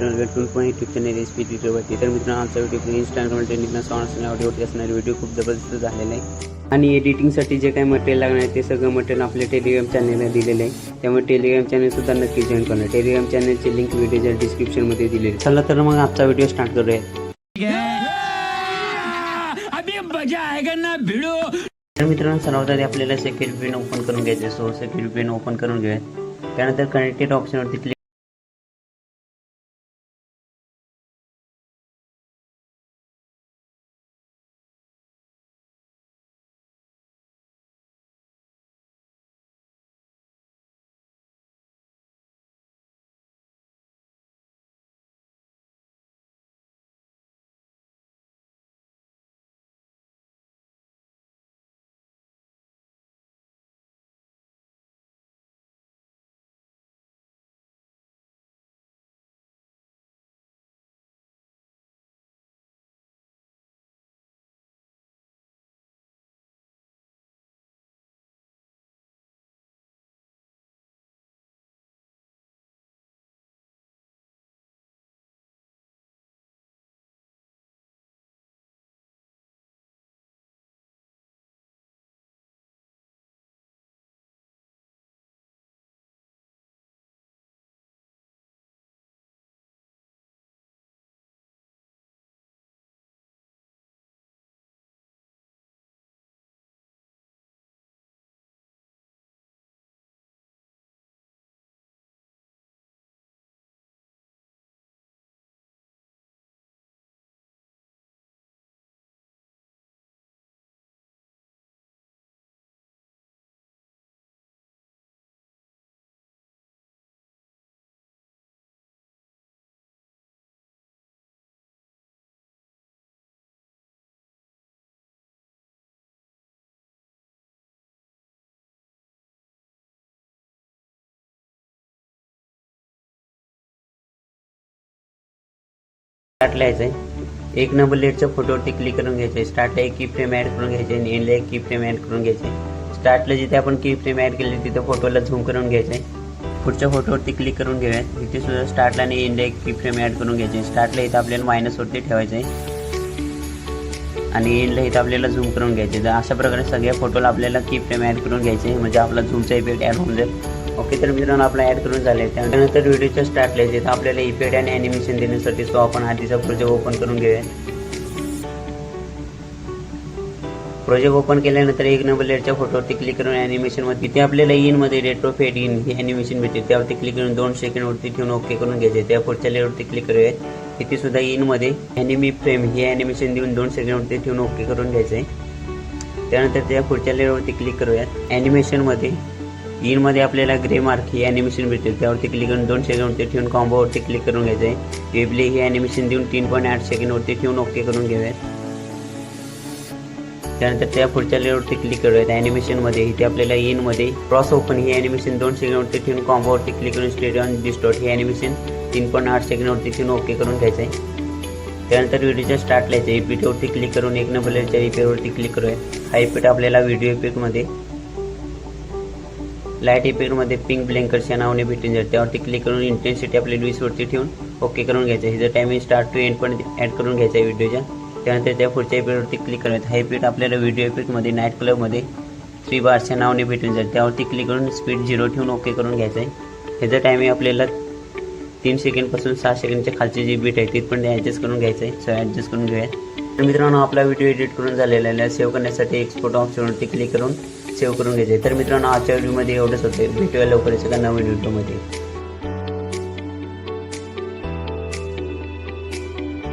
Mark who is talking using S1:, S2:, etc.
S1: मित्रांनो, welcome to my YouTube channel SP ट्विटरवरती। तर मित्रांनो, आमचा व्हिडिओ इंस्टाग्राम ट्रेंडिंगला सॉन्ग्स ऑडिओवरती असणारा व्हिडिओ खूप जबरदस्त झालेला आहे आणि एडिटिंगसाठी जे काही मटेरियल लागणार आहे ते सगळं मटेरियल आपल्या टेलिग्राम चॅनलला दिलेलं आहे। त्यामुळे टेलिग्राम चॅनल सुद्धा नक्की जॉईन करा। टेलिग्राम चॅनलची लिंक व्हिडिओच्या डिस्क्रिप्शनमध्ये दिलेली आहे। चला तर मग आजचा व्हिडिओ स्टार्ट करूया। अभी मजा आएगा ना भिड़ो। तर मित्रांनो, सर्वात आधी आपल्याला सेक्युरिटी पिन ओपन करून घ्यायचे। सो सेक्युरिटी पिन ओपन करून घेऊया। त्यानंतर कनेक्टेड ऑप्शनवरती क्लिक स्टार्ट लिहायचं आहे। एक नंबर लेटच्या फोटोवरती क्लिक करून घ्यायचे। स्टार्टला एक की फ्रेम ॲड करून घ्यायचे आणि एंडला एक की फ्रेम ॲड करून घ्यायचे। स्टार्टला जिथे आपण की फ्रेम ॲड केली तिथे फोटोला झूम करून घ्यायचं आहे। पुढच्या फोटोवरती क्लिक करून घेऊयात। इथे सुद्धा स्टार्टला आणि एंडला एक की फ्रेम ॲड करून घ्यायचे। स्टार्टला इथं आपल्याला मायनसवरती ठेवायचं आहे आणि एंडला इथं आपल्याला झूम करून घ्यायचे। अशा प्रकारे सगळ्या फोटोला आपल्याला की फ्रेम ॲड करून घ्यायचे, म्हणजे आपला झूमचा इफेक्ट ॲड होऊन जाईल। ओके, तर मित्रांनो, आपला ॲड करून झाले। त्यानंतर व्हिडिओच्या स्टार्टला येते आपल्याला इफेक्ट आणि ॲनिमेशन देण्यासाठी सो आपण आधीचा प्रोजेक्ट ओपन करून घेऊया। प्रोजेक्ट ओपन केल्यानंतर एक नंबर लेअरच्या फोटोवरती क्लिक करून ॲनिमेशनमध्ये इथे आपल्याला इनमध्ये रेट्रो फेड इन हे ॲनिमेशन भेटते। त्यावरती क्लिक करून 2 सेकंडवरती ठेवून ओके करून घ्यायचे। त्या पुढच्या लेअरवरती क्लिक करूया। इथे सुद्धा इनमध्ये ॲनिमी फ्रेम हे ॲनिमेशन देऊन 2 सेकंडवरती ठेवून ओके करून घ्यायचे। त्यानंतर त्या पुढच्या लेअरवरती क्लिक करूयात। ॲनिमेशनमध्ये इनमध्ये आपल्याला ग्रे मार्क हे ॲनिमेशन भेटते। त्यावरती क्लिक करून 2 सेकंडवरती ठेवून कॉम्बोवरती क्लिक करून घ्यायचं आहे। वेबले हे ॲनिमेशन देऊन 3.8 सेकंडवरती ठेवून ओके करून घेऊयात। त्यानंतर त्या पुढच्या लेअरवरती क्लिक करूयात। ॲनिमेशनमध्ये इथे आपल्याला इनमध्ये क्रॉस ओपन हे ॲनिमेशन 2 सेकंडवरती ठेवून कॉम्बोवरती क्लिक करून स्ट्रेट ऑन डिस्टॉर्ट हे ॲनिमेशन 3.8 सेकंडवरती ठेवून ओके करून घ्यायचं आहे। त्यानंतर व्हिडिओच्या स्टार्टला यायचं। इफेक्टवरती क्लिक करून एक नंबर लेअरच्या इफेक्टवरती क्लिक करूयात। हा इफेक्ट आपल्याला व्हिडिओ इफेक्टमध्ये लाईट इफेक्टमध्ये पिंक ब्लँकर्सच्या नावाने भेटून जाईल। त्यावरती क्लिक करून इंटेन्सिटी आपल्या 20 वरती ठेवून ओके करून घ्यायचं आहे। हिचं टायमिंग स्टार्ट टू एंड पण ॲड करून घ्यायचं आहे व्हिडिओच्या। त्यानंतर त्या पुढच्या इफेक्टवरती क्लिक करायचं। हा इफेक्ट आपल्याला व्हिडिओ इफेक्टमध्ये नाईट क्लबमध्ये 3 बार्सच्या नावाने भेटून जाईल। त्यावरती क्लिक करून स्पीड 0 ठेवून ओके करून घ्यायचं आहे। ह्याचं टायमिंग आपल्याला 3 सेकंडपासून 6 सेकंडच्या खालची जी बीट आहे तिथपर्यंत ॲडजस्ट करून घ्यायचं आहे। सो ॲडजस्ट करून घेऊया। तर मित्रांनो, आपला व्हिडिओ एडिट करून झालेला आहे। सेव्ह करण्यासाठी एक्सपोर्ट ऑप्शनवरती क्लिक करून सेव्ह करून घ्यायचे। तर मित्रांनो, आजच्या व्हिडिओमध्ये एवढंच होते। भेटूया लवकरच एका नवीन व्हिडिओमध्ये।